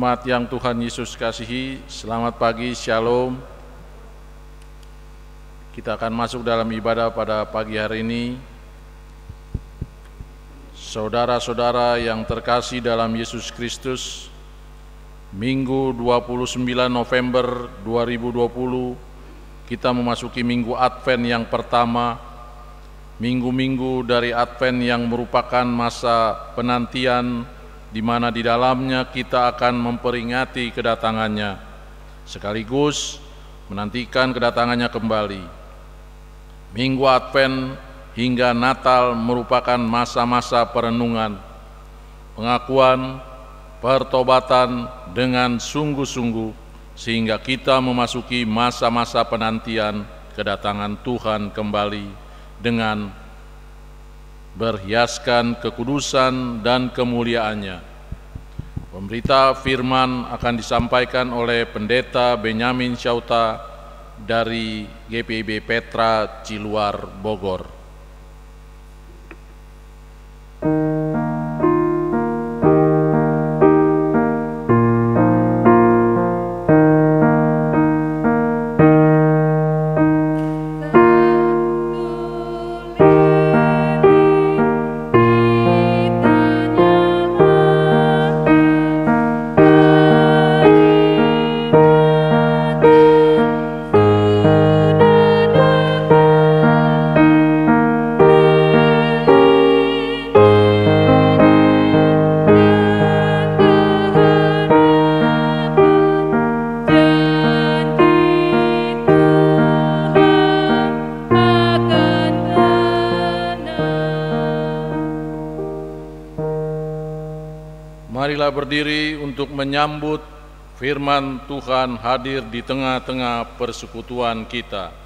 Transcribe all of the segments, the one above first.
Jemaat yang Tuhan Yesus kasihi, selamat pagi, shalom. Kita akan masuk dalam ibadah pada pagi hari ini. Saudara-saudara yang terkasih dalam Yesus Kristus, Minggu 29 November 2020, kita memasuki Minggu Advent yang pertama, minggu-minggu dari Advent yang merupakan masa penantian di mana di dalamnya kita akan memperingati kedatangannya, sekaligus menantikan kedatangannya kembali. Minggu Advent hingga Natal merupakan masa-masa perenungan, pengakuan, pertobatan dengan sungguh-sungguh, sehingga kita memasuki masa-masa penantian kedatangan Tuhan kembali dengan berhiaskan kekudusan dan kemuliaannya. Pemberita firman akan disampaikan oleh Pendeta Benyamin Syauta dari GPIB Petra Ciluar, Bogor. Marilah berdiri untuk menyambut firman Tuhan hadir di tengah-tengah persekutuan kita.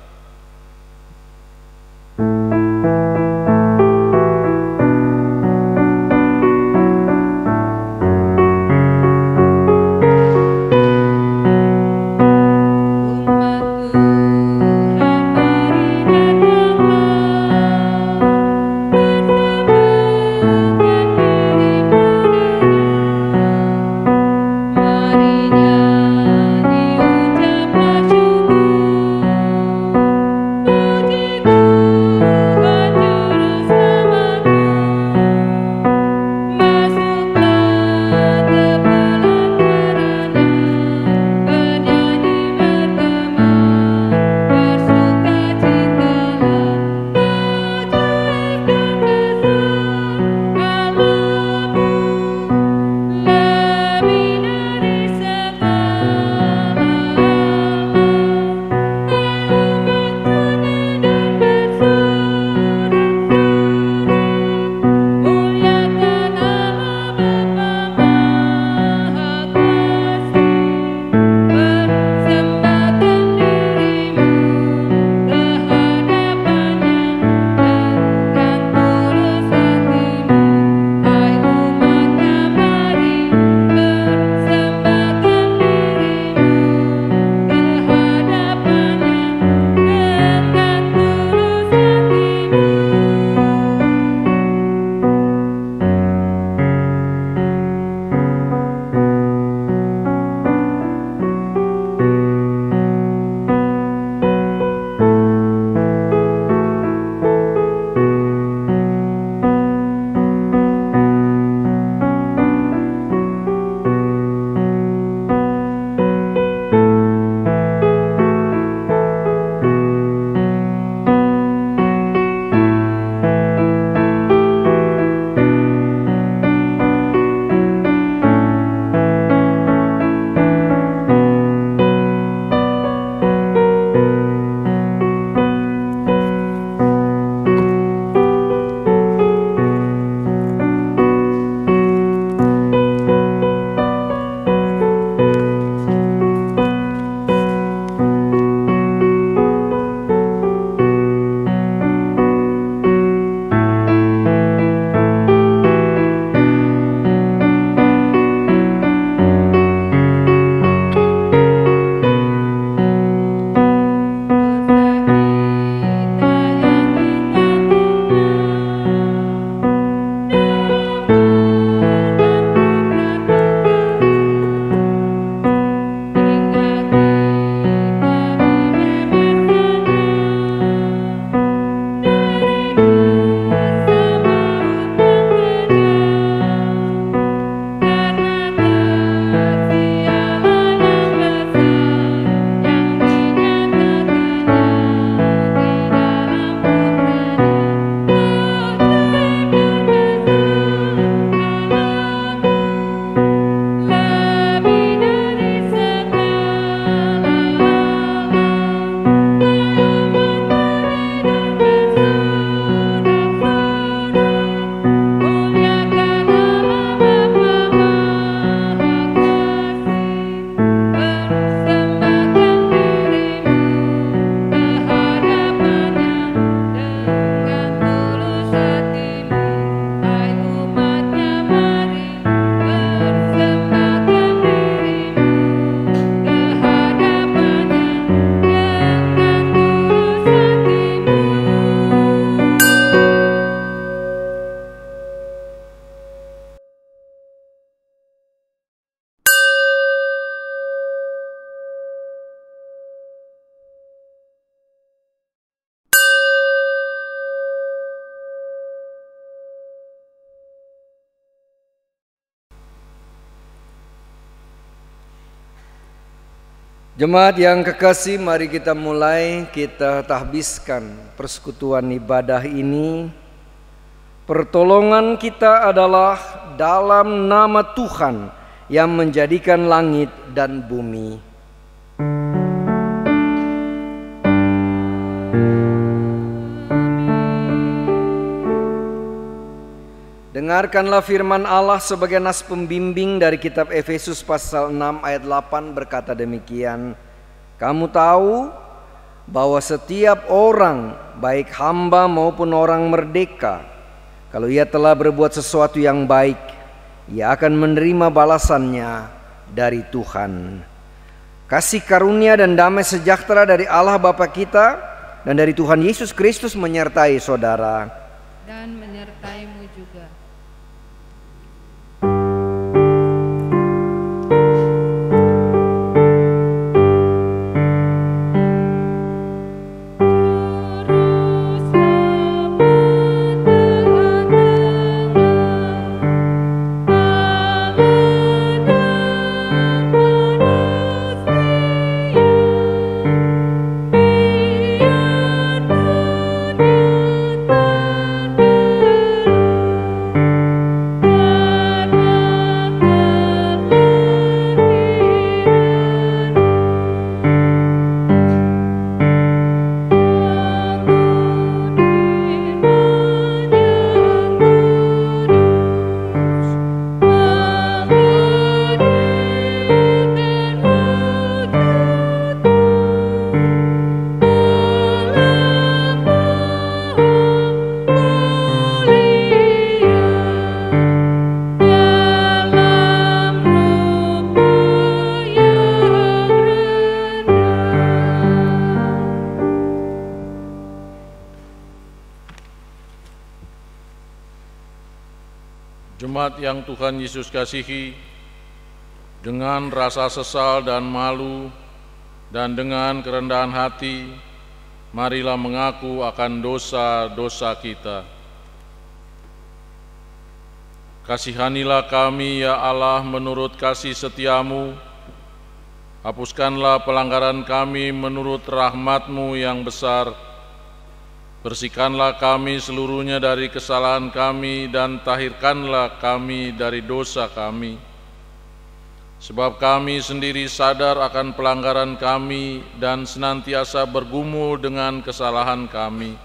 Jemaat yang kekasih, mari kita mulai, kita tahbiskan persekutuan ibadah ini. Pertolongan kita adalah dalam nama Tuhan yang menjadikan langit dan bumi. Dengarkanlah firman Allah sebagai nas pembimbing dari kitab Efesus pasal 6 ayat 8 berkata demikian. Kamu tahu bahwa setiap orang, baik hamba maupun orang merdeka, kalau ia telah berbuat sesuatu yang baik, ia akan menerima balasannya dari Tuhan. Kasih karunia dan damai sejahtera dari Allah Bapa kita dan dari Tuhan Yesus Kristus menyertai saudara. Dan menyertaimu juga. Jemaat yang Tuhan Yesus kasihi, dengan rasa sesal dan malu dan dengan kerendahan hati, marilah mengaku akan dosa-dosa kita. Kasihanilah kami ya Allah menurut kasih setiamu, hapuskanlah pelanggaran kami menurut rahmat-Mu yang besar. Bersihkanlah kami seluruhnya dari kesalahan kami dan tahirkanlah kami dari dosa kami. Sebab kami sendiri sadar akan pelanggaran kami dan senantiasa bergumul dengan kesalahan kami.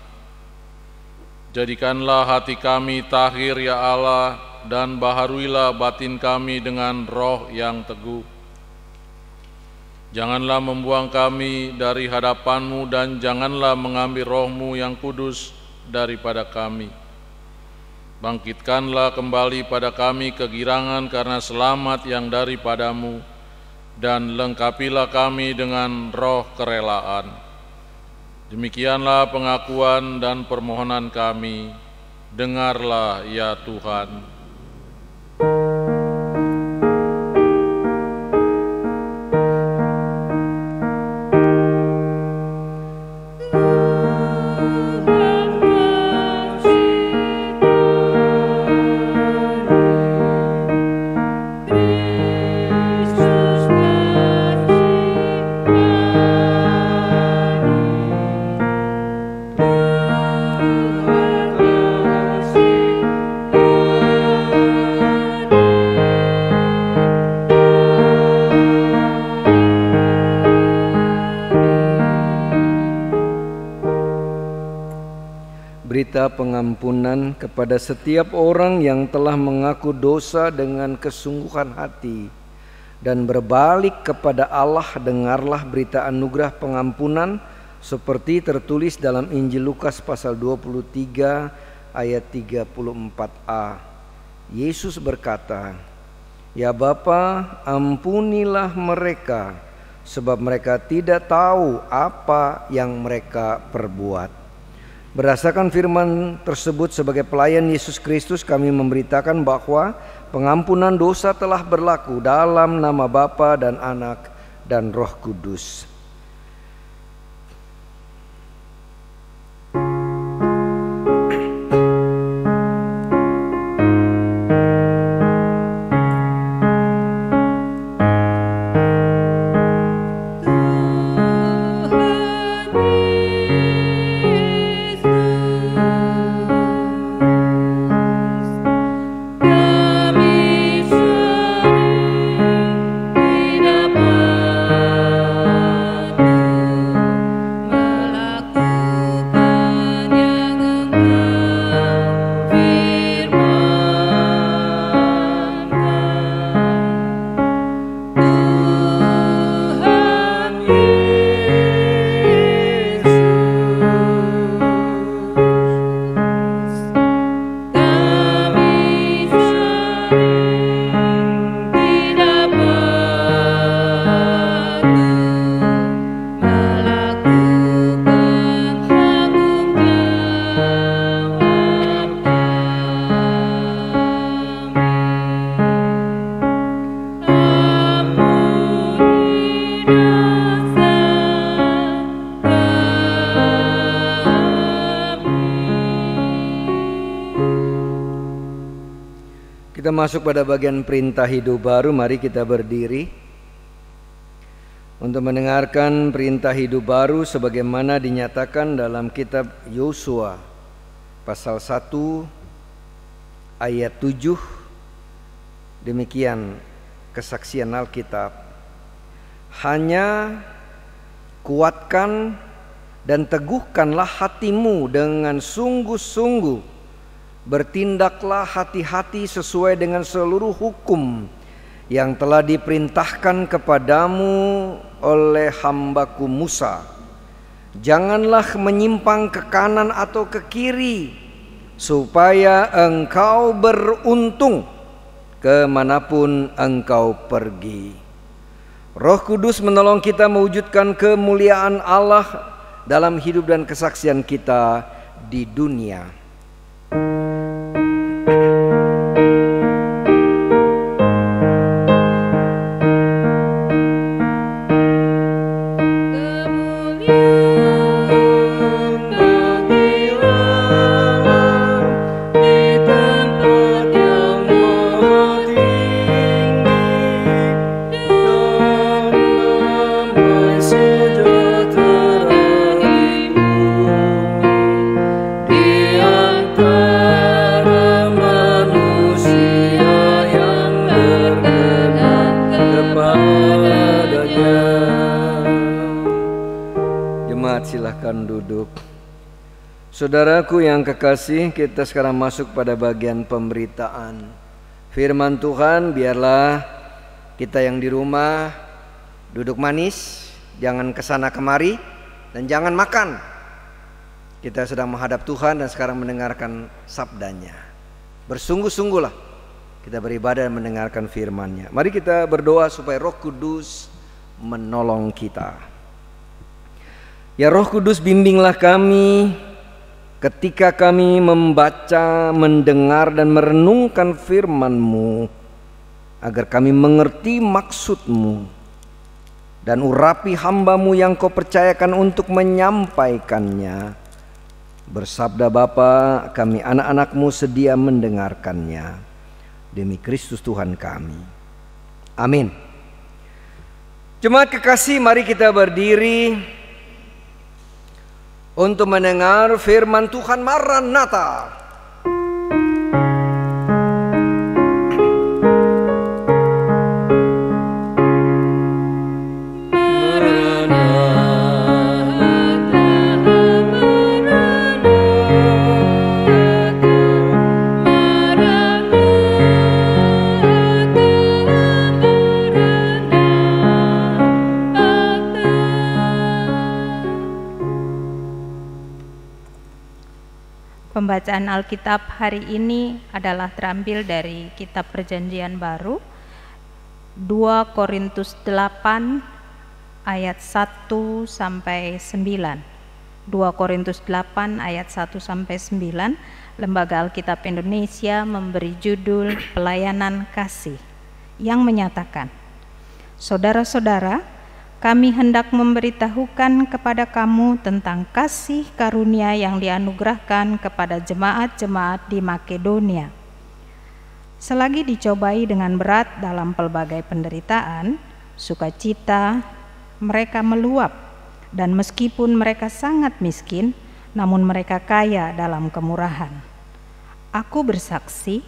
Jadikanlah hati kami tahir ya Allah, dan baharuilah batin kami dengan roh yang teguh. Janganlah membuang kami dari hadapan-Mu dan janganlah mengambil roh-Mu yang kudus daripada kami. Bangkitkanlah kembali pada kami kegirangan karena selamat yang daripada-Mu, dan lengkapilah kami dengan roh kerelaan. Demikianlah pengakuan dan permohonan kami. Dengarlah ya Tuhan. Berita pengampunan kepada setiap orang yang telah mengaku dosa dengan kesungguhan hati dan berbalik kepada Allah. Dengarlah berita anugerah pengampunan seperti tertulis dalam Injil Lukas pasal 23 ayat 34a. Yesus berkata, "Ya Bapa, ampunilah mereka, sebab mereka tidak tahu apa yang mereka perbuat." Berdasarkan firman tersebut, sebagai pelayan Yesus Kristus kami memberitakan bahwa pengampunan dosa telah berlaku dalam nama Bapa dan Anak dan Roh Kudus. Kita masuk pada bagian perintah hidup baru. Mari kita berdiri untuk mendengarkan perintah hidup baru sebagaimana dinyatakan dalam kitab Yosua pasal 1 ayat 7. Demikian kesaksian Alkitab. Hanya kuatkan dan teguhkanlah hatimu dengan sungguh-sungguh. Bertindaklah hati-hati sesuai dengan seluruh hukum yang telah diperintahkan kepadamu oleh hambaku Musa. Janganlah menyimpang ke kanan atau ke kiri, supaya engkau beruntung kemanapun engkau pergi. Roh Kudus menolong kita mewujudkan kemuliaan Allah dalam hidup dan kesaksian kita di dunia. Silahkan duduk. Saudaraku yang kekasih, kita sekarang masuk pada bagian pemberitaan firman Tuhan. Biarlah kita yang di rumah duduk manis, jangan kesana kemari, dan jangan makan. Kita sedang menghadap Tuhan dan sekarang mendengarkan sabdanya. Bersungguh-sungguhlah kita beribadah dan mendengarkan firman-Nya. Mari kita berdoa supaya Roh Kudus menolong kita. Ya Roh Kudus, bimbinglah kami ketika kami membaca, mendengar dan merenungkan firman-Mu, agar kami mengerti maksud-Mu dan urapi hamba-Mu yang Kau percayakan untuk menyampaikannya. Bersabda Bapa, kami anak-anak-Mu sedia mendengarkannya. Demi Kristus Tuhan kami. Amin. Jemaat kekasih, mari kita berdiri untuk mendengar firman Tuhan. Maranatha. Pembacaan Alkitab hari ini adalah terambil dari kitab Perjanjian Baru 2 Korintus 8 ayat 1 sampai 9. 2 Korintus 8 ayat 1 sampai 9. Lembaga Alkitab Indonesia memberi judul Pelayanan Kasih yang menyatakan, saudara-saudara, kami hendak memberitahukan kepada kamu tentang kasih karunia yang dianugerahkan kepada jemaat-jemaat di Makedonia. Selagi dicobai dengan berat dalam pelbagai penderitaan, sukacita mereka meluap, dan meskipun mereka sangat miskin, namun mereka kaya dalam kemurahan. Aku bersaksi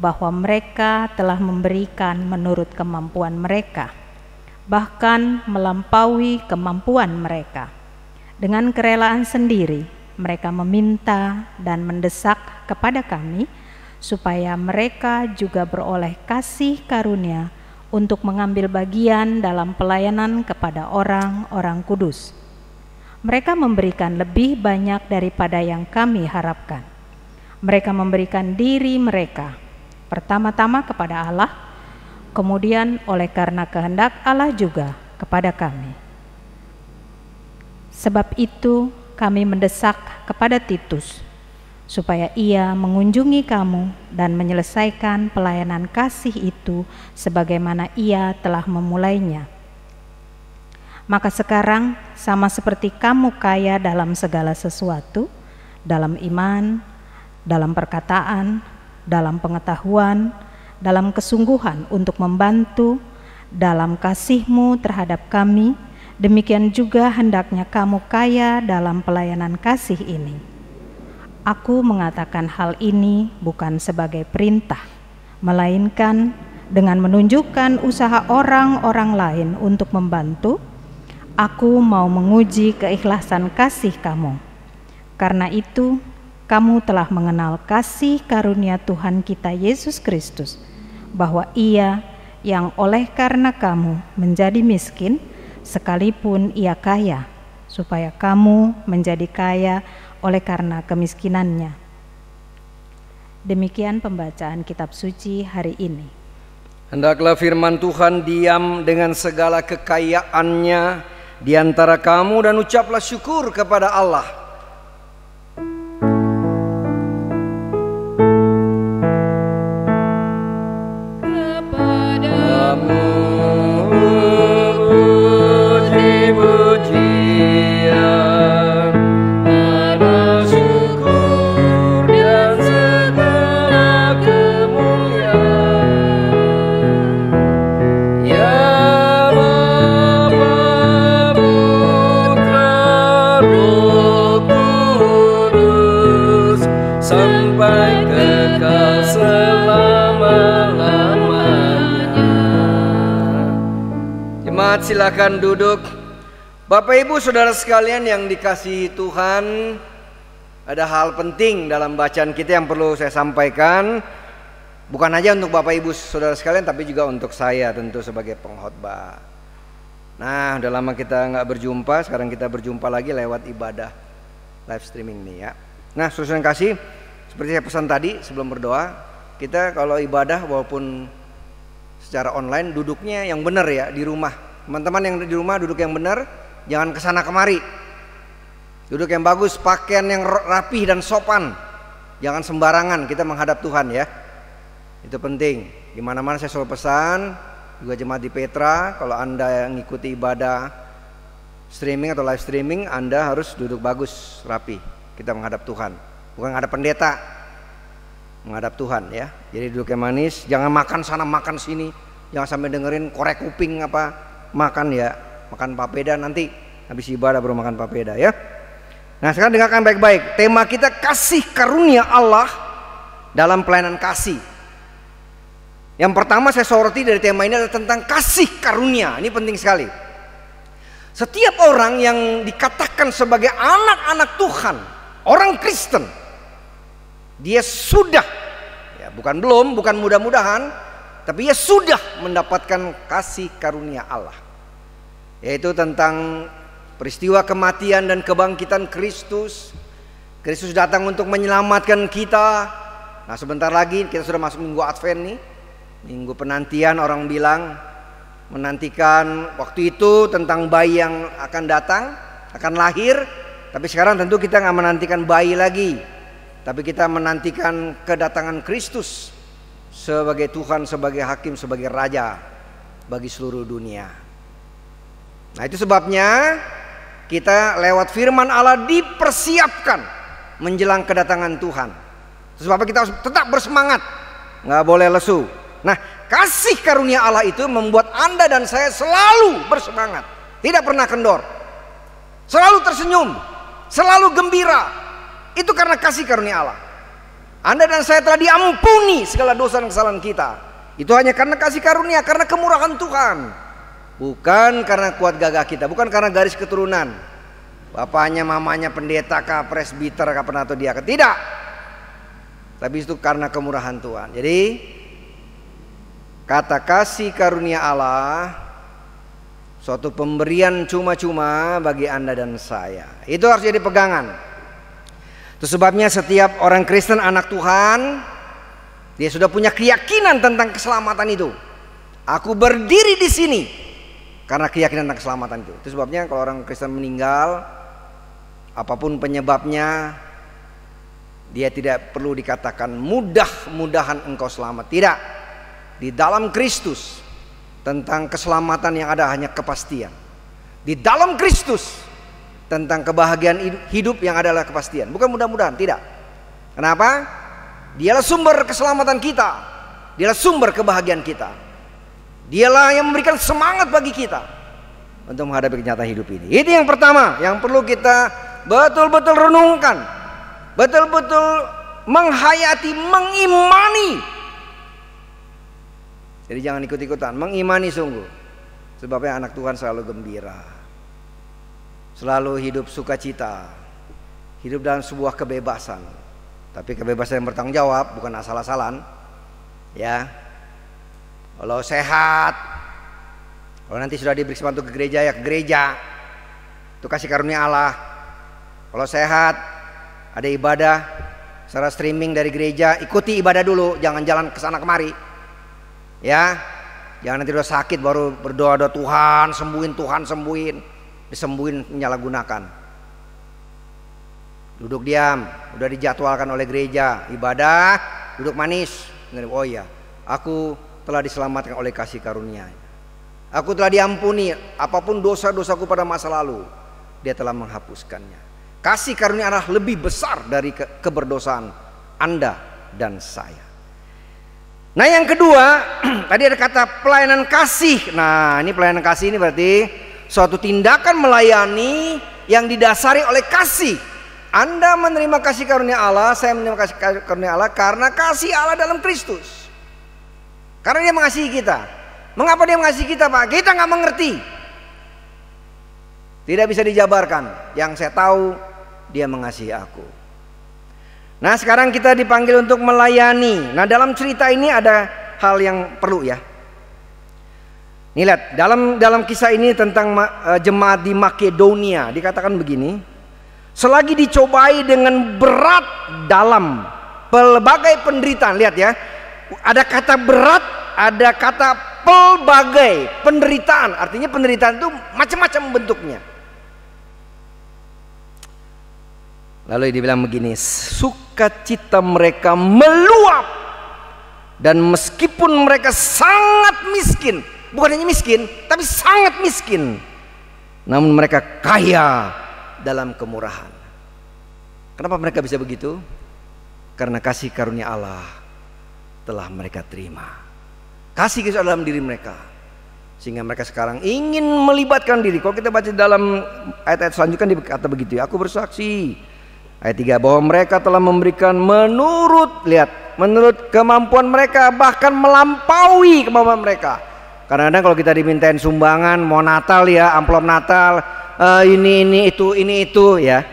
bahwa mereka telah memberikan menurut kemampuan mereka, bahkan melampaui kemampuan mereka. Dengan kerelaan sendiri, mereka meminta dan mendesak kepada kami supaya mereka juga beroleh kasih karunia untuk mengambil bagian dalam pelayanan kepada orang-orang kudus. Mereka memberikan lebih banyak daripada yang kami harapkan. Mereka memberikan diri mereka, pertama-tama kepada Allah, kemudian oleh karena kehendak Allah juga kepada kami. Sebab itu kami mendesak kepada Titus supaya ia mengunjungi kamu dan menyelesaikan pelayanan kasih itu sebagaimana ia telah memulainya. Maka sekarang sama seperti kamu kaya dalam segala sesuatu, dalam iman, dalam perkataan, dalam pengetahuan, dalam kesungguhan untuk membantu dalam kasih-Mu terhadap kami, demikian juga hendaknya kamu kaya dalam pelayanan kasih ini. Aku mengatakan hal ini bukan sebagai perintah, melainkan dengan menunjukkan usaha orang-orang lain untuk membantu. Aku mau menguji keikhlasan kasih kamu. Karena itu, kamu telah mengenal kasih karunia Tuhan kita Yesus Kristus, bahwa Ia yang oleh karena kamu menjadi miskin, sekalipun Ia kaya, supaya kamu menjadi kaya oleh karena kemiskinannya. Demikian pembacaan kitab suci hari ini. Hendaklah firman Tuhan diam dengan segala kekayaannya di antara kamu, dan ucaplah syukur kepada Allah. Kepadamu puji-pujian, ada syukur dan segala kemuliaan. Ya Bapa, Putra, Roh Kudus, sampai kekal selama-lamanya. Jemaat, silakan duduk. Bapak Ibu Saudara sekalian yang dikasihi Tuhan, ada hal penting dalam bacaan kita yang perlu saya sampaikan. Bukan hanya untuk Bapak Ibu Saudara sekalian, tapi juga untuk saya tentu sebagai pengkhotbah. Nah, udah lama kita nggak berjumpa, sekarang kita berjumpa lagi lewat ibadah live streaming nih ya. Nah, saudara yang kasih, seperti saya pesan tadi sebelum berdoa, kita kalau ibadah walaupun secara online, duduknya yang benar ya di rumah. Teman-teman yang di rumah duduk yang benar, jangan kesana kemari. Duduk yang bagus, pakaian yang rapih dan sopan. Jangan sembarangan, kita menghadap Tuhan ya. Itu penting. Di mana-mana saya selalu pesan, juga jemaat di Petra, kalau Anda yang ngikuti ibadah streaming atau live streaming, Anda harus duduk bagus, rapi. Kita menghadap Tuhan, bukan menghadap pendeta, menghadap Tuhan ya. Jadi duduk yang manis, jangan makan sana makan sini, jangan sampai dengerin korek kuping apa makan ya, makan papeda nanti habis ibadah baru makan papeda ya. Nah, sekarang dengarkan baik-baik. Tema kita kasih karunia Allah dalam pelayanan kasih. Yang pertama saya soroti dari tema ini adalah tentang kasih karunia. Ini penting sekali. Setiap orang yang dikatakan sebagai anak-anak Tuhan, orang Kristen, dia sudah ya, bukan belum, bukan mudah-mudahan, tapi dia sudah mendapatkan kasih karunia Allah. Yaitu tentang peristiwa kematian dan kebangkitan Kristus. Kristus datang untuk menyelamatkan kita. Nah, sebentar lagi kita sudah masuk minggu Advent nih, minggu penantian. Orang bilang menantikan waktu itu tentang bayi yang akan datang, akan lahir. Tapi sekarang tentu kita nggak menantikan bayi lagi, tapi kita menantikan kedatangan Kristus sebagai Tuhan, sebagai Hakim, sebagai Raja bagi seluruh dunia. Nah, itu sebabnya kita lewat firman Allah dipersiapkan menjelang kedatangan Tuhan. Sebab kita harus tetap bersemangat, nggak boleh lesu. Nah, kasih karunia Allah itu membuat Anda dan saya selalu bersemangat, tidak pernah kendor, selalu tersenyum, selalu gembira. Itu karena kasih karunia Allah. Anda dan saya telah diampuni segala dosa dan kesalahan kita. Itu hanya karena kasih karunia, karena kemurahan Tuhan. Bukan karena kuat gagah kita, bukan karena garis keturunan, bapaknya, mamanya pendeta kah, presbiter kah, penatua diaken, tidak. Tapi itu karena kemurahan Tuhan. Jadi kata kasih karunia Allah, suatu pemberian cuma-cuma bagi Anda dan saya. Itu harus jadi pegangan. Itu sebabnya setiap orang Kristen, anak Tuhan, dia sudah punya keyakinan tentang keselamatan itu. Aku berdiri di sini karena keyakinan tentang keselamatan itu. Itu sebabnya kalau orang Kristen meninggal, apapun penyebabnya, dia tidak perlu dikatakan mudah-mudahan engkau selamat. Tidak. Di dalam Kristus tentang keselamatan yang ada hanya kepastian. Di dalam Kristus tentang kebahagiaan hidup yang adalah kepastian. Bukan mudah-mudahan, tidak. Kenapa? Dialah sumber keselamatan kita. Dialah sumber kebahagiaan kita. Dialah yang memberikan semangat bagi kita untuk menghadapi kenyataan hidup ini. Itu yang pertama yang perlu kita betul-betul renungkan, betul-betul menghayati, mengimani. Jadi jangan ikut-ikutan, mengimani sungguh. Sebabnya anak Tuhan selalu gembira, selalu hidup sukacita, hidup dalam sebuah kebebasan. Tapi kebebasan yang bertanggung jawab, bukan asal-asalan. Ya, kalau sehat, kalau nanti sudah diberi kesempatan ke gereja, ya ke gereja. Itu kasih karunia Allah. Kalau sehat, ada ibadah secara streaming dari gereja, ikuti ibadah dulu, jangan jalan ke sana kemari. Ya, jangan nanti udah sakit baru berdoa, Tuhan sembuhin, disembuhin menyalahgunakan. Duduk diam, udah dijadwalkan oleh gereja ibadah, duduk manis. Oh iya, aku telah diselamatkan oleh kasih karunia. Aku telah diampuni apapun dosa-dosaku pada masa lalu, Dia telah menghapuskannya. Kasih karunia Allah lebih besar dari keberdosaan Anda dan saya. Nah yang kedua, tadi ada kata pelayanan kasih. Nah ini pelayanan kasih ini berarti suatu tindakan melayani yang didasari oleh kasih. Anda menerima kasih karunia Allah, saya menerima kasih karunia Allah karena kasih Allah dalam Kristus. Karena Dia mengasihi kita. Mengapa Dia mengasihi kita, Pak? Kita nggak mengerti. Tidak bisa dijabarkan. Yang saya tahu, Dia mengasihi aku. Nah sekarang kita dipanggil untuk melayani. Nah dalam cerita ini ada hal yang perlu ya. Nih lihat, dalam kisah ini tentang jemaat di Makedonia dikatakan begini. Selagi dicobai dengan berat dalam pelbagai penderitaan. Lihat ya, ada kata berat, ada kata pelbagai penderitaan. Artinya penderitaan itu macam-macam bentuknya. Lalu dibilang begini, sukacita mereka meluap. Dan meskipun mereka sangat miskin, bukan hanya miskin, tapi sangat miskin, namun mereka kaya dalam kemurahan. Kenapa mereka bisa begitu? Karena kasih karunia Allah telah mereka terima. Kasih Kristus dalam diri mereka, sehingga mereka sekarang ingin melibatkan diri. Kalau kita baca dalam ayat-ayat selanjutnya dikata begitu ya, aku bersaksi ayat 3 bahwa mereka telah memberikan menurut kemampuan mereka, bahkan melampaui kemampuan mereka. Kadang-kadang kalau kita dimintain sumbangan mau Natal ya, amplop Natal, ini itu ya.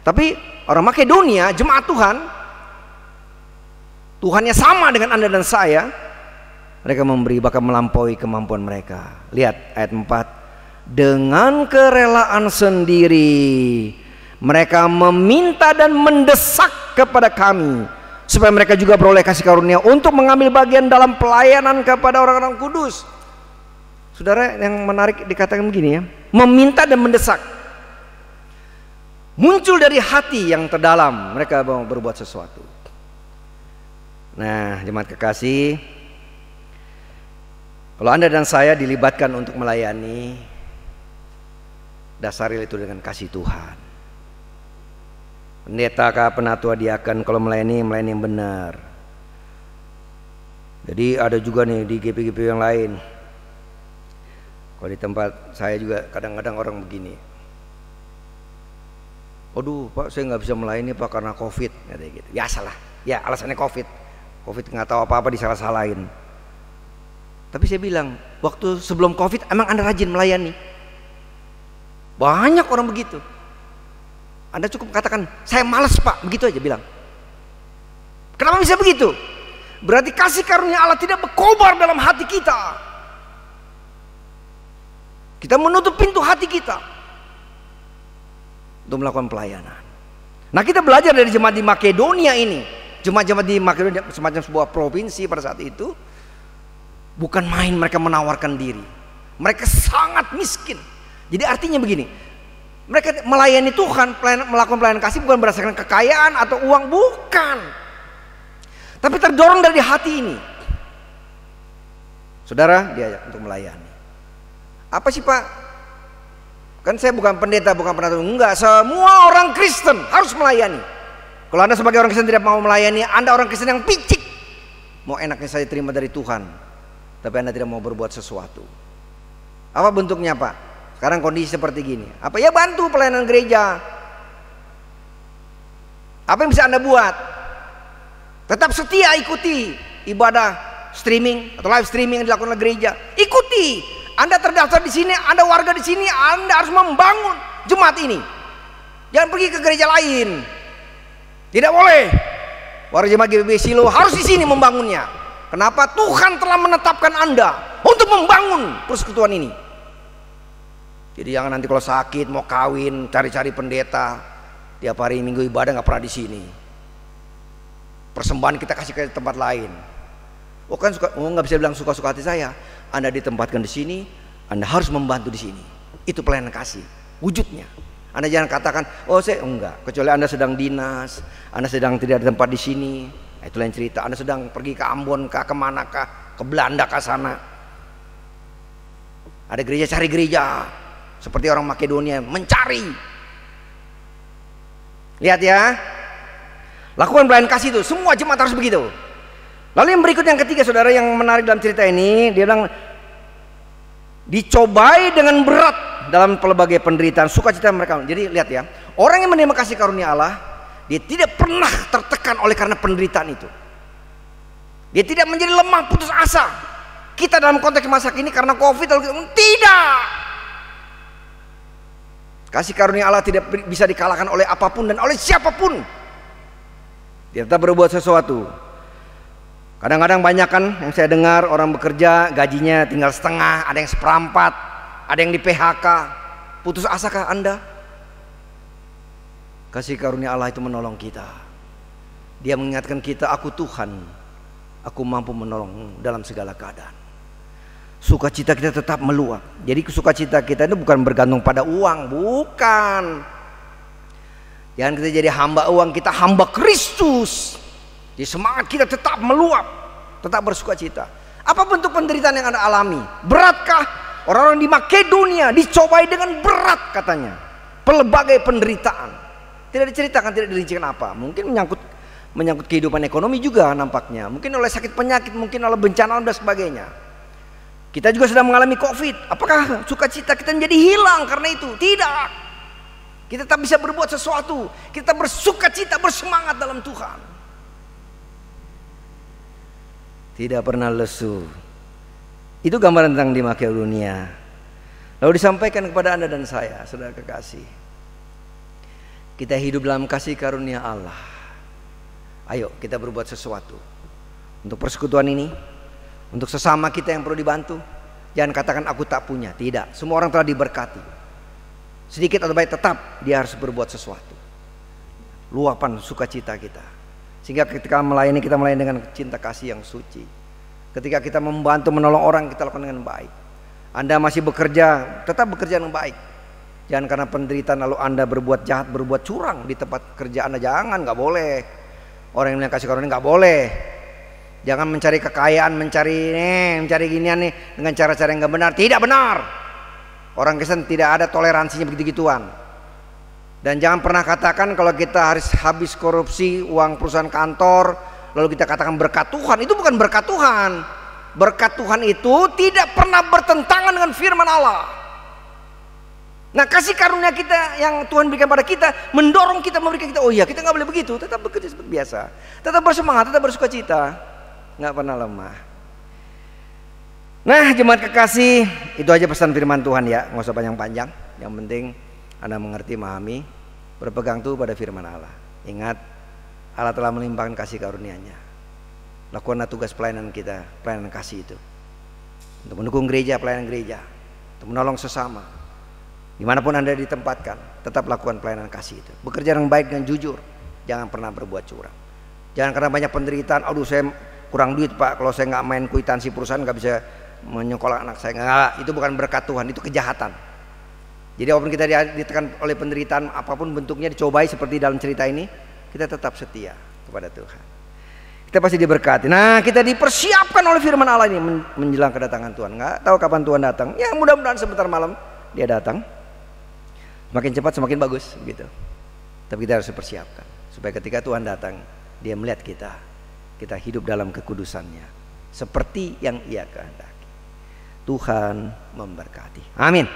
Tapi orang Makedonia, jemaat Tuhan, Tuhannya sama dengan Anda dan saya. Mereka memberi bahkan melampaui kemampuan mereka. Lihat ayat 4. Dengan kerelaan sendiri mereka meminta dan mendesak kepada kami supaya mereka juga beroleh kasih karunia untuk mengambil bagian dalam pelayanan kepada orang-orang kudus. Saudara, yang menarik dikatakan begini ya, meminta dan mendesak. Muncul dari hati yang terdalam, mereka mau berbuat sesuatu. Nah, jemaat kekasih, kalau Anda dan saya dilibatkan untuk melayani, dasari itu dengan kasih Tuhan. Pendeta kah, penatua, diakan, kalau melayani yang benar. Jadi ada juga nih di GP-GP yang lain. Kalau di tempat saya juga kadang-kadang orang begini, aduh Pak, saya nggak bisa melayani Pak karena COVID, kayak gitu. Ya salah, ya alasannya COVID nggak tahu apa-apa, disalah-salahin. Tapi saya bilang, waktu sebelum COVID emang Anda rajin melayani? Banyak orang begitu. Anda cukup katakan, saya malas Pak, begitu aja bilang. Kenapa bisa begitu? Berarti kasih karunia Allah tidak berkobar dalam hati kita. Kita menutup pintu hati kita untuk melakukan pelayanan. Nah, kita belajar dari jemaat di Makedonia ini. Jemaat-jemaat di Makedonia semacam sebuah provinsi pada saat itu. Bukan main mereka menawarkan diri. Mereka sangat miskin. Jadi artinya begini, mereka melayani Tuhan, melakukan pelayanan kasih bukan berdasarkan kekayaan atau uang, bukan. Tapi terdorong dari hati ini. Saudara, diajak untuk melayani. Apa sih Pak? Kan saya bukan pendeta, bukan penatua. Enggak, semua orang Kristen harus melayani. Kalau Anda sebagai orang Kristen tidak mau melayani, Anda orang Kristen yang picik. mau enaknya saya terima dari Tuhan, tapi Anda tidak mau berbuat sesuatu. Apa bentuknya Pak? Sekarang kondisi seperti gini. Apa ya, bantu pelayanan gereja. Apa yang bisa Anda buat? Tetap setia ikuti ibadah streaming atau live streaming yang dilakukan oleh gereja. Ikuti. Anda terdaftar di sini, Anda warga di sini, Anda harus membangun jemaat ini. Jangan pergi ke gereja lain. Tidak boleh. Warga jemaat GBB Silo harus di sini membangunnya. Kenapa? Tuhan telah menetapkan Anda untuk membangun persekutuan ini. Jadi jangan nanti kalau sakit mau kawin cari-cari pendeta, tiap hari minggu ibadah nggak pernah di sini. Persembahan kita kasih ke tempat lain. Oh kan nggak bisa bilang suka-suka hati saya. Anda ditempatkan di sini, Anda harus membantu di sini. Itu pelayanan kasih wujudnya. Anda jangan katakan, oh saya enggak, kecuali Anda sedang dinas, Anda sedang tidak ada tempat di sini. Nah, itu lain cerita. Anda sedang pergi ke Ambon kah, kemana kah, ke Belanda kah sana. Ada gereja, cari gereja. Seperti orang Makedonia mencari. Lihat ya, lakukan pelayanan kasih itu. Semua jemaat harus begitu. Lalu yang berikut, yang ketiga saudara, yang menarik dalam cerita ini, dia bilang dicobai dengan berat dalam pelbagai penderitaan, sukacita mereka. Jadi lihat ya, orang yang menerima kasih karunia Allah, dia tidak pernah tertekan oleh karena penderitaan itu. Dia tidak menjadi lemah putus asa. Kita dalam konteks masa kini karena COVID tidak. Kasih karunia Allah tidak bisa dikalahkan oleh apapun dan oleh siapapun. Dia tetap berbuat sesuatu. Kadang-kadang banyak kan yang saya dengar orang bekerja gajinya tinggal setengah, ada yang seperempat, ada yang di PHK. Putus asakah Anda? Kasih karunia Allah itu menolong kita. Dia mengingatkan kita, aku Tuhan, aku mampu menolong dalam segala keadaan. Sukacita kita tetap meluap. Jadi sukacita kita itu bukan bergantung pada uang, bukan. Jangan kita jadi hamba uang, kita hamba Kristus. Jadi semangat kita tetap meluap, tetap bersukacita. Apa bentuk penderitaan yang Anda alami? Beratkah? Orang-orang di Makedonia dicobai dengan berat katanya. Pelbagai penderitaan. Tidak diceritakan, tidak dirincikan apa. Mungkin menyangkut kehidupan ekonomi juga nampaknya. Mungkin oleh sakit penyakit, mungkin oleh bencana dan sebagainya. Kita juga sedang mengalami COVID. Apakah sukacita kita menjadi hilang karena itu? Tidak. Kita tak bisa berbuat sesuatu. Kita bersukacita, bersemangat dalam Tuhan. Tidak pernah lesu. Itu gambaran tentang di Makedonia. Lalu disampaikan kepada Anda dan saya, saudara kekasih. Kita hidup dalam kasih karunia Allah. Ayo kita berbuat sesuatu untuk persekutuan ini, untuk sesama kita yang perlu dibantu. Jangan katakan aku tak punya. Tidak, semua orang telah diberkati. Sedikit atau banyak tetap dia harus berbuat sesuatu. Luapan sukacita kita. Sehingga ketika melayani, kita melayani dengan cinta kasih yang suci. Ketika kita membantu menolong orang, kita lakukan dengan baik. Anda masih bekerja, tetap bekerja dengan baik. Jangan karena penderitaan lalu Anda berbuat jahat, berbuat curang di tempat kerja Anda. Jangan, nggak boleh. Orang yang kasih karunia nggak boleh. Jangan mencari kekayaan, mencari ginian nih dengan cara-cara yang nggak benar. Tidak benar. Orang Kristen tidak ada toleransinya begitu-gituan. Dan jangan pernah katakan kalau kita harus habis korupsi uang perusahaan kantor, lalu kita katakan berkat Tuhan. Itu bukan berkat Tuhan. Berkat Tuhan itu tidak pernah bertentangan dengan firman Allah. Nah, kasih karunia kita yang Tuhan berikan pada kita mendorong kita, memberikan kita, oh iya kita nggak boleh begitu, tetap bekerja seperti biasa, tetap bersemangat, tetap bersukacita, nggak pernah lemah. Nah, jemaat kekasih, itu aja pesan firman Tuhan ya, nggak usah panjang-panjang. Yang penting Anda mengerti, memahami, berpegang teguh pada firman Allah. Ingat, Allah telah melimpahkan kasih karunia-Nya. Lakukanlah tugas pelayanan kita, pelayanan kasih itu, untuk mendukung gereja, pelayanan gereja, untuk menolong sesama. Dimanapun Anda ditempatkan, tetap lakukan pelayanan kasih itu. Bekerja dengan baik dan jujur, jangan pernah berbuat curang. Jangan karena banyak penderitaan, aduh saya kurang duit Pak, kalau saya nggak main kwitansi perusahaan nggak bisa menyekolah anak saya. Nggak, itu bukan berkat Tuhan, itu kejahatan. Jadi apapun kita ditekan oleh penderitaan, apapun bentuknya, dicobai seperti dalam cerita ini, kita tetap setia kepada Tuhan. Kita pasti diberkati. Nah, kita dipersiapkan oleh firman Allah ini menjelang kedatangan Tuhan. Nggak tahu kapan Tuhan datang. Ya mudah-mudahan sebentar malam Dia datang. Semakin cepat semakin bagus gitu. Tapi kita harus dipersiapkan supaya ketika Tuhan datang, Dia melihat kita kita hidup dalam kekudusannya seperti yang Ia kehendaki. Tuhan memberkati. Amin.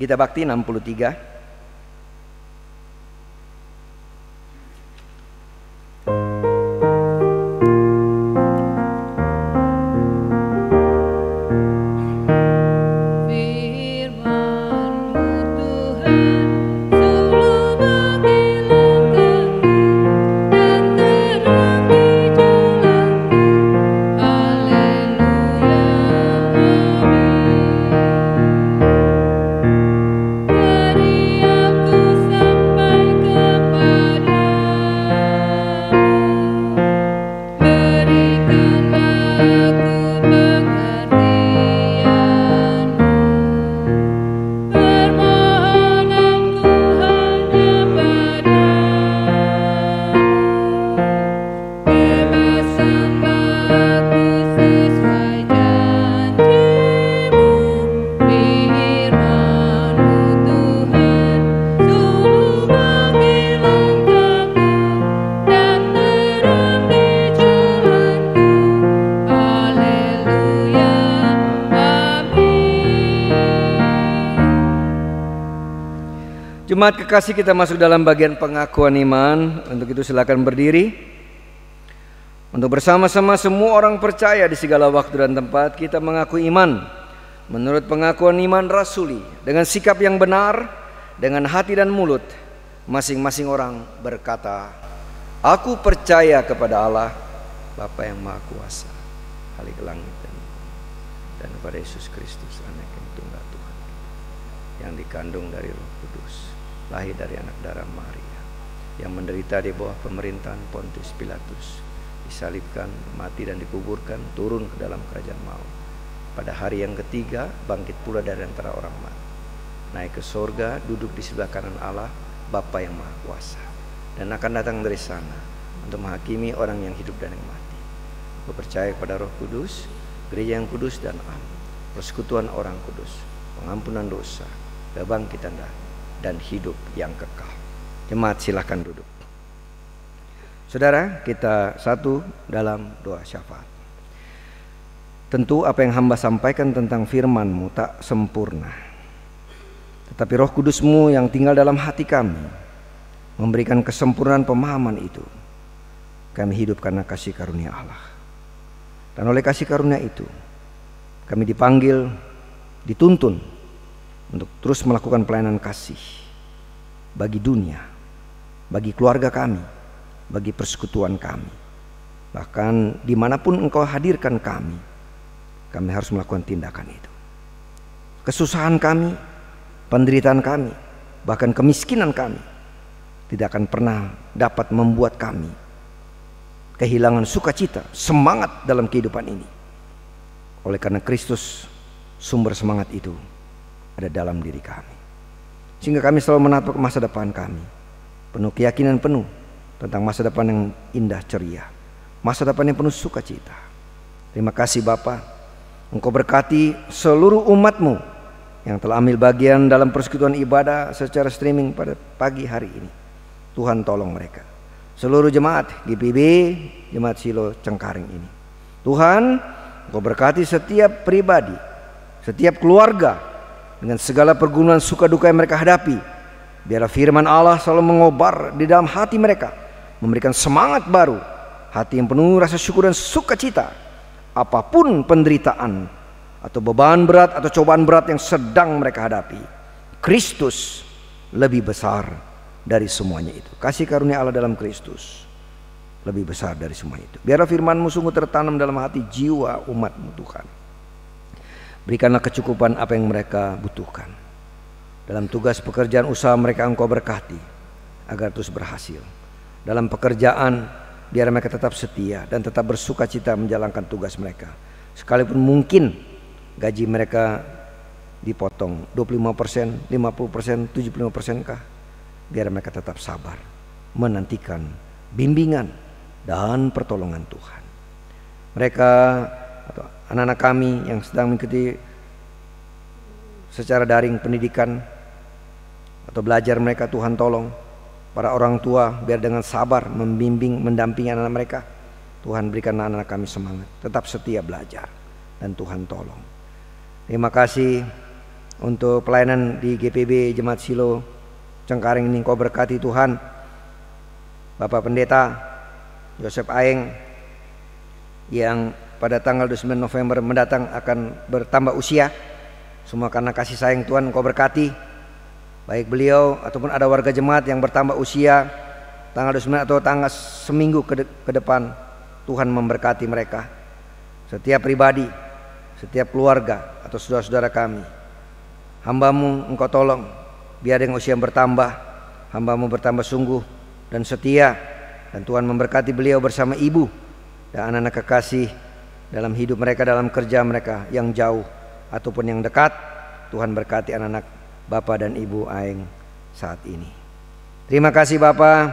Gita Bakti 63. Jemaat kekasih, kita masuk dalam bagian pengakuan iman. Untuk itu silakan berdiri. Untuk bersama-sama semua orang percaya di segala waktu dan tempat kita mengaku iman menurut pengakuan iman rasuli, dengan sikap yang benar, dengan hati dan mulut. Masing-masing orang berkata, aku percaya kepada Allah Bapa yang Maha Kuasa, Khalik langit dan kepada Yesus Kristus, anak yang tunggal Tuhan, yang dikandung dari Roh Kudus, lahir dari anak darah Maria, yang menderita di bawah pemerintahan Pontius Pilatus, disalibkan, mati dan dikuburkan, turun ke dalam kerajaan maut. Pada hari yang ketiga bangkit pula dari antara orang mati, naik ke sorga, duduk di sebelah kanan Allah Bapa yang Maha Kuasa, dan akan datang dari sana untuk menghakimi orang yang hidup dan yang mati. Aku percaya kepada Roh Kudus, gereja yang kudus dan am, persekutuan orang kudus, pengampunan dosa, kebangkitan dan hidup yang kekal. Jemaat silakan duduk. Saudara, kita satu dalam doa syafaat. Tentu apa yang hamba sampaikan tentang firman-Mu tak sempurna, tetapi Roh Kudus-Mu yang tinggal dalam hati kami memberikan kesempurnaan pemahaman itu. Kami hidup karena kasih karunia Allah, dan oleh kasih karunia itu kami dipanggil, dituntun untuk terus melakukan pelayanan kasih bagi dunia, bagi keluarga kami, bagi persekutuan kami. Bahkan dimanapun Engkau hadirkan kami harus melakukan tindakan itu. Kesusahan kami, penderitaan kami, bahkan kemiskinan kami tidak akan pernah dapat membuat kami kehilangan sukacita, semangat dalam kehidupan ini. Oleh karena Kristus, sumber semangat itu ada dalam diri kami, sehingga kami selalu menatap masa depan kami penuh keyakinan penuh tentang masa depan yang indah ceria, masa depan yang penuh sukacita. Terima kasih Bapa, Engkau berkati seluruh umat-Mu yang telah ambil bagian dalam persekutuan ibadah secara streaming pada pagi hari ini. Tuhan tolong mereka, seluruh jemaat GPB, jemaat Silo Cengkaring ini. Tuhan, Engkau berkati setiap pribadi, setiap keluarga dengan segala pergumulan suka duka yang mereka hadapi. Biarlah firman Allah selalu mengobar di dalam hati mereka, memberikan semangat baru, hati yang penuh rasa syukur dan sukacita. Apapun penderitaan atau beban berat atau cobaan berat yang sedang mereka hadapi, Kristus lebih besar dari semuanya itu. Kasih karunia Allah dalam Kristus lebih besar dari semua itu. Biarlah firman-Mu sungguh tertanam dalam hati jiwa umat-Mu Tuhan. Berikanlah kecukupan apa yang mereka butuhkan. Dalam tugas pekerjaan usaha mereka Engkau berkati agar terus berhasil. Dalam pekerjaan biar mereka tetap setia dan tetap bersuka cita menjalankan tugas mereka. Sekalipun mungkin gaji mereka dipotong 25%, 50%, 75% kah? Biar mereka tetap sabar menantikan bimbingan dan pertolongan Tuhan. Mereka atau anak-anak kami yang sedang mengikuti secara daring pendidikan atau belajar mereka, Tuhan tolong. Para orang tua biar dengan sabar membimbing, mendampingi anak-anak mereka. Tuhan berikan anak-anak kami semangat, tetap setia belajar, dan Tuhan tolong. Terima kasih untuk pelayanan di GPB Jemaat Silo Cengkareng ini, Engkau berkati Tuhan. Bapak Pendeta Yosef Aeng yang pada tanggal 29 November mendatang akan bertambah usia. Semua karena kasih sayang Tuhan, Engkau berkati. Baik beliau ataupun ada warga jemaat yang bertambah usia tanggal 29 atau tanggal seminggu ke depan, Tuhan memberkati mereka. Setiap pribadi, setiap keluarga atau saudara-saudara kami, hamba-Mu Engkau tolong, biar yang usia bertambah, hamba-Mu bertambah sungguh dan setia, dan Tuhan memberkati beliau bersama ibu dan anak-anak kekasih dalam hidup mereka, dalam kerja mereka yang jauh ataupun yang dekat. Tuhan berkati anak-anak Bapak dan Ibu Aeng saat ini. Terima kasih Bapak,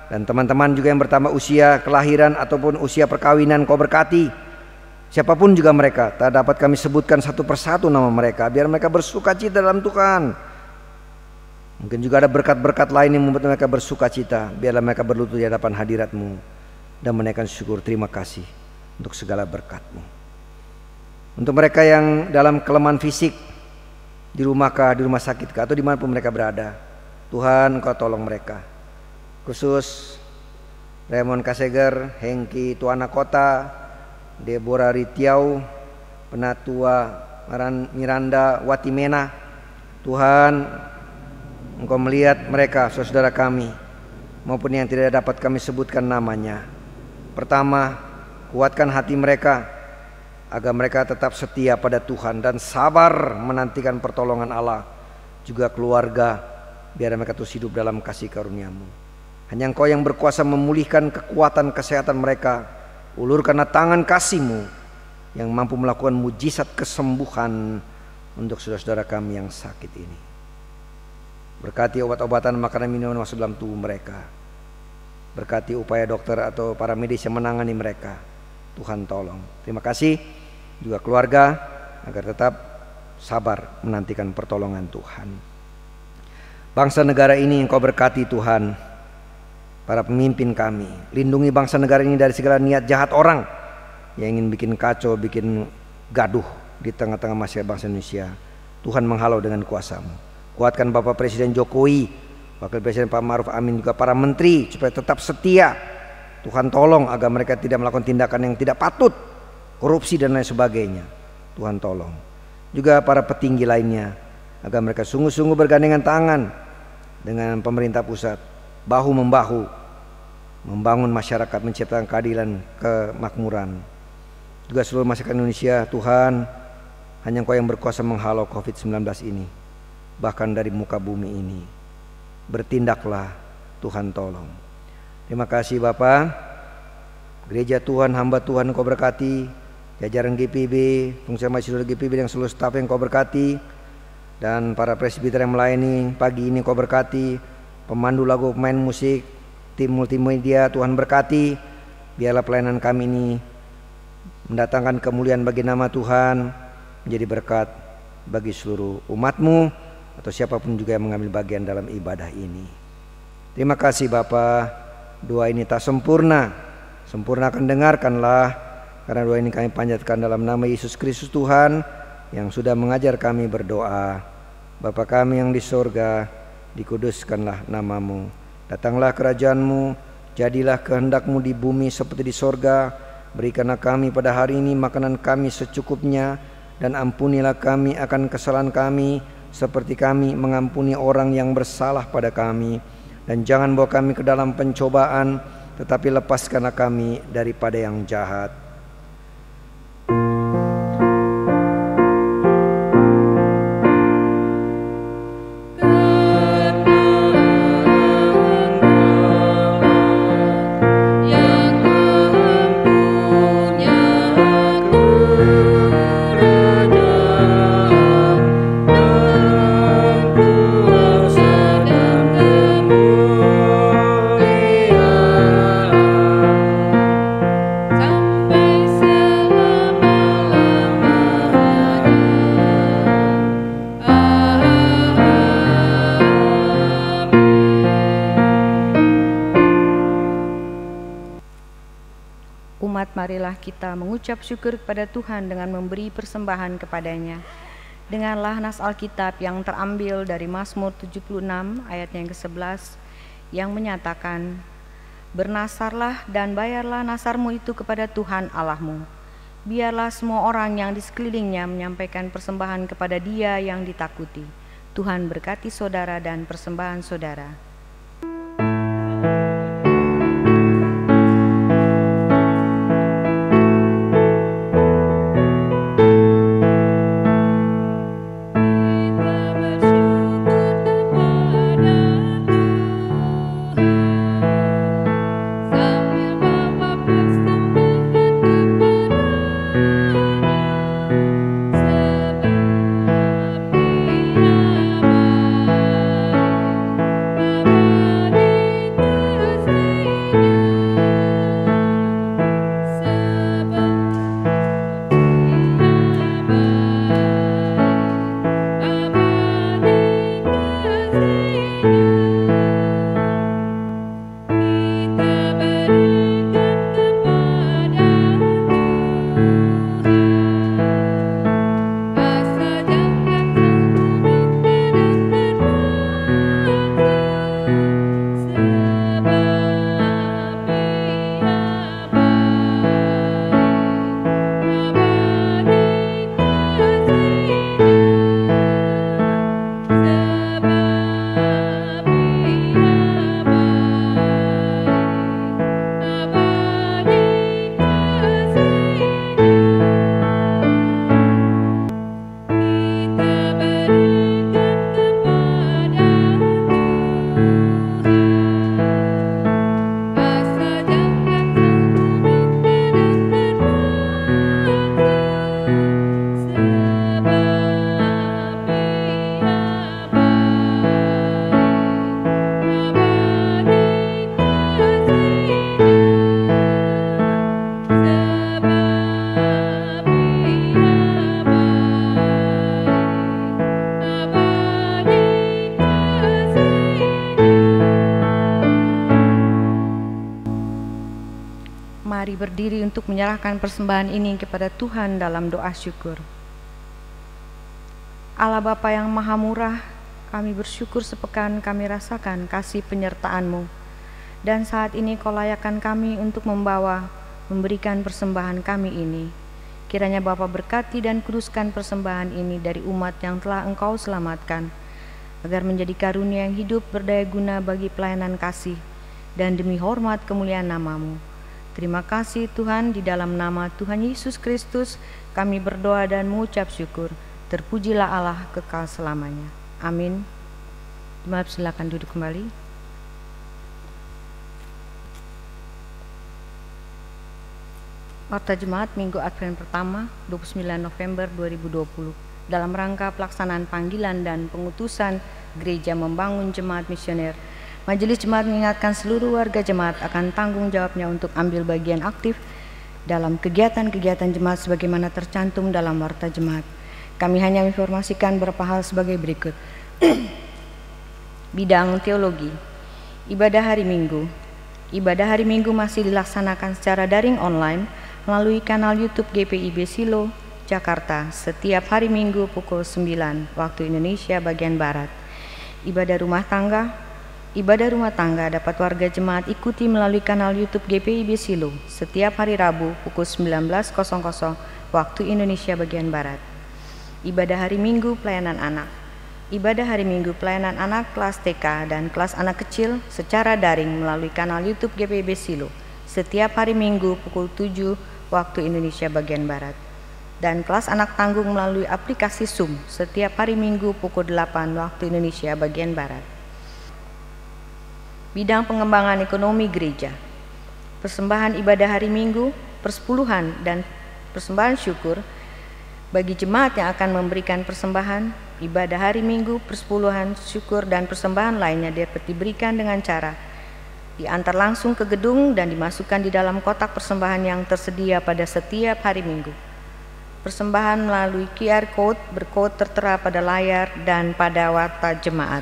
dan teman-teman juga yang bertambah usia kelahiran ataupun usia perkawinan, Kau berkati. Siapapun juga mereka, tak dapat kami sebutkan satu persatu nama mereka, biar mereka bersuka cita dalam Tuhan. Mungkin juga ada berkat-berkat lain yang membuat mereka bersuka cita. Biarlah mereka berlutut di hadapan hadirat-Mu dan menaikkan syukur terima kasih untuk segala berkat-Mu. Untuk mereka yang dalam kelemahan fisik, di rumah kah, di rumah sakit kah, atau dimanapun mereka berada, Tuhan Engkau tolong mereka. Khusus Raymond Kaseger, Hengki Tuana Kota, Deborah Ritiau, Penatua Miranda Watimena. Tuhan Engkau melihat mereka, saudara kami, maupun yang tidak dapat kami sebutkan namanya. Pertama, kuatkan hati mereka agar mereka tetap setia pada Tuhan dan sabar menantikan pertolongan Allah. Juga keluarga, biar mereka terus hidup dalam kasih karunia-Mu. Hanya Engkau yang berkuasa memulihkan kekuatan kesehatan mereka. Ulurkanlah tangan kasih-Mu yang mampu melakukan mujizat kesembuhan untuk saudara-saudara kami yang sakit ini. Berkati obat-obatan, makanan, minuman masuk dalam tubuh mereka. Berkati upaya dokter atau para medis yang menangani mereka. Tuhan tolong. Terima kasih juga keluarga agar tetap sabar menantikan pertolongan Tuhan. Bangsa negara ini Engkau berkati Tuhan. Para pemimpin kami, lindungi bangsa negara ini dari segala niat jahat orang yang ingin bikin kacau, bikin gaduh di tengah-tengah masyarakat bangsa Indonesia. Tuhan menghalau dengan kuasa-Mu. Kuatkan Bapak Presiden Jokowi, Wakil Presiden Pak Ma'ruf Amin, juga para menteri supaya tetap setia. Tuhan tolong agar mereka tidak melakukan tindakan yang tidak patut, korupsi dan lain sebagainya. Tuhan tolong. Juga para petinggi lainnya agar mereka sungguh-sungguh bergandengan tangan dengan pemerintah pusat, bahu-membahu membangun masyarakat, menciptakan keadilan, kemakmuran. Juga seluruh masyarakat Indonesia, Tuhan, hanya Engkau yang berkuasa menghalau COVID-19 ini, bahkan dari muka bumi ini. Bertindaklah, Tuhan tolong. Terima kasih Bapak. Gereja Tuhan, hamba Tuhan Engkau berkati. Jajaran GPB, fungsi mahasiswa GPB yang seluruh staf yang Engkau berkati, dan para presbiter yang melayani pagi ini Engkau berkati. Pemandu lagu, pemain musik, tim multimedia, Tuhan berkati. Biarlah pelayanan kami ini mendatangkan kemuliaan bagi nama Tuhan, menjadi berkat bagi seluruh umat-Mu atau siapapun juga yang mengambil bagian dalam ibadah ini. Terima kasih Bapa. Doa ini tak sempurna, sempurnakan, dengarkanlah, karena doa ini kami panjatkan dalam nama Yesus Kristus Tuhan yang sudah mengajar kami berdoa. Bapa kami yang di sorga, dikuduskanlah nama-Mu. Datanglah kerajaan-Mu, jadilah kehendak-Mu di bumi seperti di sorga. Berikanlah kami pada hari ini makanan kami secukupnya, dan ampunilah kami akan kesalahan kami seperti kami mengampuni orang yang bersalah pada kami. Dan jangan bawa kami ke dalam pencobaan, tetapi lepaskanlah kami daripada yang jahat. Sampai marilah kita mengucap syukur kepada Tuhan dengan memberi persembahan kepadanya. Dengarlah nas Alkitab yang terambil dari Mazmur 76 ayat yang ke-11 yang menyatakan, "Bernasarlah dan bayarlah nasarmu itu kepada Tuhan Allahmu. Biarlah semua orang yang di sekelilingnya menyampaikan persembahan kepada Dia yang ditakuti. Tuhan berkati saudara dan persembahan saudara." Mari berdiri untuk menyerahkan persembahan ini kepada Tuhan dalam doa syukur. Allah Bapa yang Maha Murah, kami bersyukur sepekan kami rasakan kasih penyertaan-Mu. Dan saat ini Kau layakkan kami untuk memberikan persembahan kami ini. Kiranya Bapa berkati dan kuduskan persembahan ini dari umat yang telah Engkau selamatkan, agar menjadi karunia yang hidup berdaya guna bagi pelayanan kasih dan demi hormat kemuliaan nama-Mu. Terima kasih Tuhan, di dalam nama Tuhan Yesus Kristus kami berdoa dan mengucap syukur. Terpujilah Allah kekal selamanya. Amin. Jemaat silakan duduk kembali. Warta Jemaat Minggu Advent pertama 29 November 2020 dalam rangka pelaksanaan panggilan dan pengutusan gereja membangun jemaat misioner. Majelis Jemaat mengingatkan seluruh warga jemaat akan tanggung jawabnya untuk ambil bagian aktif dalam kegiatan-kegiatan jemaat sebagaimana tercantum dalam Warta Jemaat. Kami hanya menginformasikan beberapa hal sebagai berikut. Bidang teologi. Ibadah hari Minggu. Ibadah hari Minggu masih dilaksanakan secara daring online melalui kanal YouTube GPIB Silo, Jakarta setiap hari Minggu pukul 9 waktu Indonesia bagian Barat. Ibadah rumah tangga. Ibadah rumah tangga dapat warga jemaat ikuti melalui kanal YouTube GPIB Silo setiap hari Rabu pukul 19.00 waktu Indonesia bagian Barat. Ibadah hari Minggu pelayanan anak. Ibadah hari Minggu pelayanan anak kelas TK dan kelas anak kecil secara daring melalui kanal YouTube GPIB Silo setiap hari Minggu pukul 7 waktu Indonesia bagian Barat. Dan kelas anak tanggung melalui aplikasi Zoom setiap hari Minggu pukul 8 waktu Indonesia bagian Barat. Bidang pengembangan ekonomi gereja. Persembahan ibadah hari Minggu, persepuluhan dan persembahan syukur bagi jemaat yang akan memberikan persembahan, ibadah hari Minggu, persepuluhan syukur dan persembahan lainnya dapat diberikan dengan cara diantar langsung ke gedung dan dimasukkan di dalam kotak persembahan yang tersedia pada setiap hari Minggu. Persembahan melalui QR Code berkode tertera pada layar dan pada warta jemaat.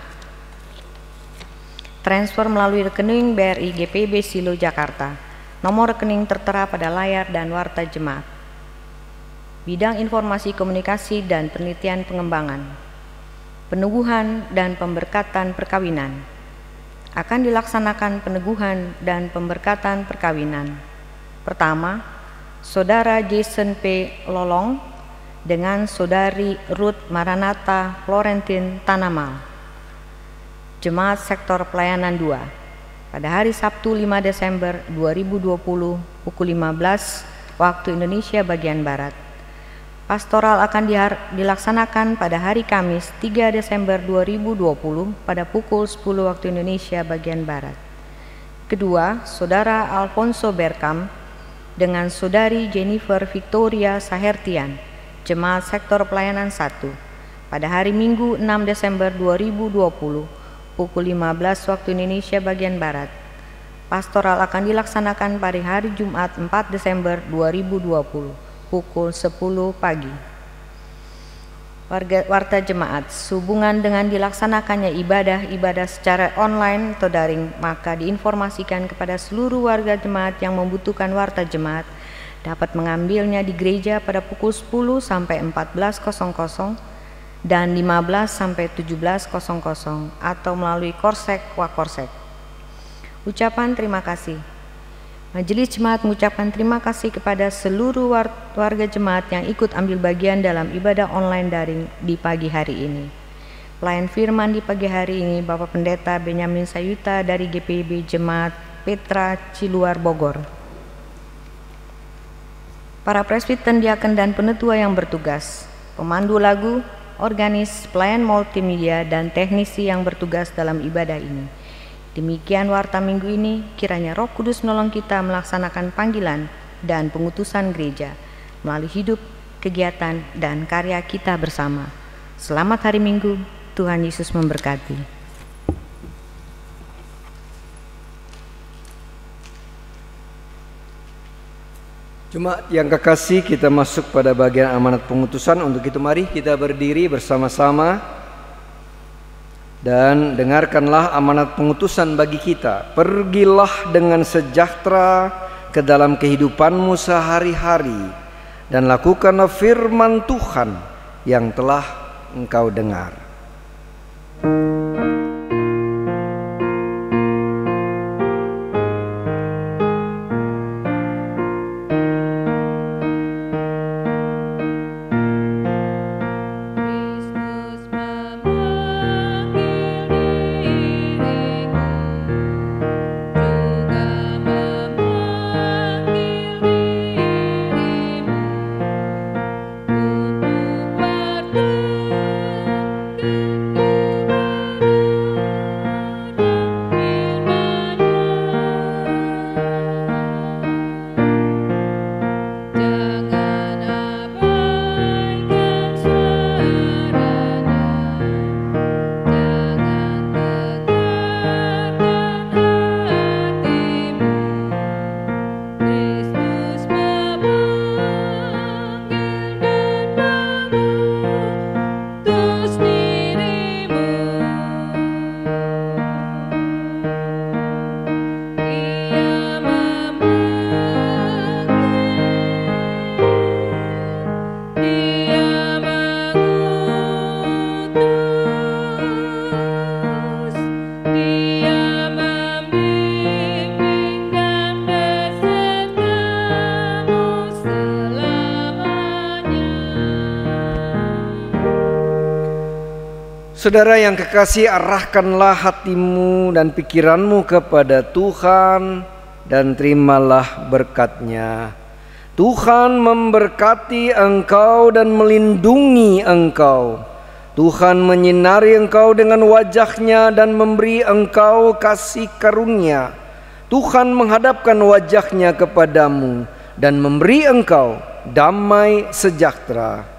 Transfer melalui rekening BRI GPIB Silo Jakarta Nomor rekening tertera pada layar dan warta jemaat. Bidang informasi komunikasi dan penelitian pengembangan, peneguhan dan pemberkatan perkawinan. Akan dilaksanakan peneguhan dan pemberkatan perkawinan. Pertama, Saudara Jason P. Lolong dengan Saudari Ruth Maranatha Florentin Tanamal, Jemaat Sektor Pelayanan 2, pada hari Sabtu 5 Desember 2020 pukul 15 waktu Indonesia bagian Barat. Pastoral akan dilaksanakan pada hari Kamis 3 Desember 2020 pada pukul 10 waktu Indonesia bagian Barat. Kedua, Saudara Alfonso Berkam dengan Saudari Jennifer Victoria Sahertian, Jemaat Sektor Pelayanan 1, pada hari Minggu 6 Desember 2020 pukul 15 waktu Indonesia bagian Barat. Pastoral akan dilaksanakan pada hari Jumat 4 Desember 2020 pukul 10 pagi. Warta jemaat, sehubungan dengan dilaksanakannya ibadah secara online atau daring, maka diinformasikan kepada seluruh warga jemaat yang membutuhkan warta jemaat dapat mengambilnya di gereja pada pukul 10 sampai 14.00 dan 15 sampai 17.00 atau melalui Korsek Wakorsek. Ucapan terima kasih. Majelis Jemaat mengucapkan terima kasih kepada seluruh warga jemaat yang ikut ambil bagian dalam ibadah online daring di pagi hari ini. Pelayan firman di pagi hari ini Bapak Pendeta Benyamin Sayuta dari GPIB Jemaat Petra Ciluar Bogor. Para presbiten, diaken dan penetua yang bertugas, pemandu lagu, organis, pelayan multimedia, dan teknisi yang bertugas dalam ibadah ini. Demikian warta minggu ini, kiranya Roh Kudus menolong kita melaksanakan panggilan dan pengutusan gereja melalui hidup, kegiatan, dan karya kita bersama. Selamat hari Minggu, Tuhan Yesus memberkati. Jemaat yang kekasih, kita masuk pada bagian amanat pengutusan. Untuk itu mari kita berdiri bersama-sama dan dengarkanlah amanat pengutusan bagi kita. Pergilah dengan sejahtera ke dalam kehidupanmu sehari-hari dan lakukanlah firman Tuhan yang telah engkau dengar. Saudara yang kekasih, arahkanlah hatimu dan pikiranmu kepada Tuhan dan terimalah berkat-Nya. Tuhan memberkati engkau dan melindungi engkau. Tuhan menyinari engkau dengan wajah-Nya dan memberi engkau kasih karunia. Tuhan menghadapkan wajah-Nya kepadamu dan memberi engkau damai sejahtera.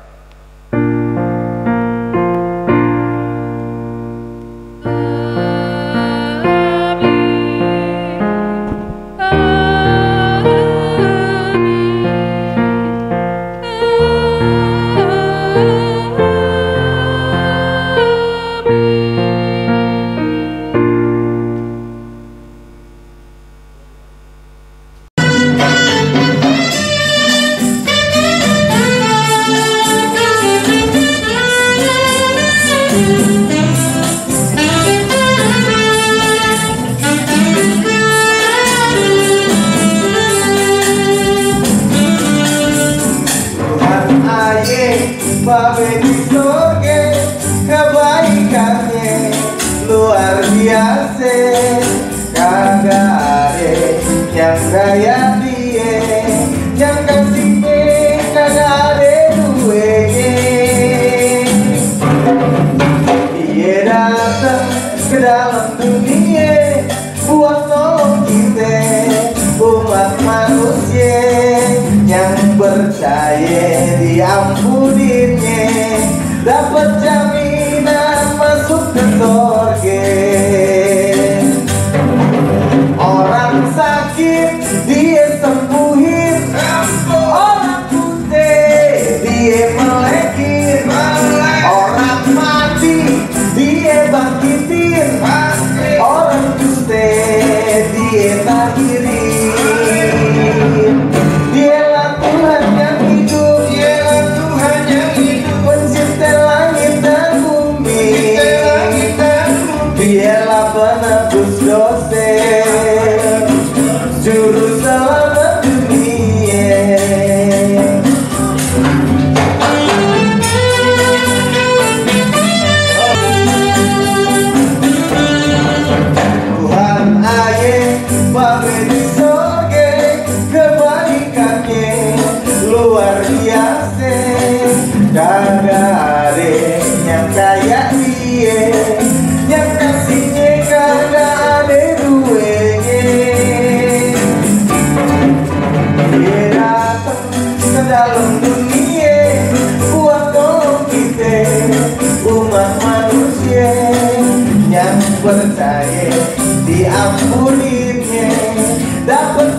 dalam dunia buat nolong kita umat manusia yang percaya diampuninya dapat jaminan masuk ke surga. Orang sakit dia sembuhin, orang putih dia melekin, orang mati dia bangkitin, orang dusta dia takdirin. Dialah Tuhan yang hidup, dialah Tuhan yang hidup, pencipta langit dan bumi, dialah penebus dosa, juru selamat dunia. Tuhan ayah babe di sorga, kebaikannya luar biasa, kagak ada yang kayak dia, yang kasihnya kagak ada duanya. Dia datang ke dalam dunia buat tolong kita umat manusia yang percaya diampuninya dapat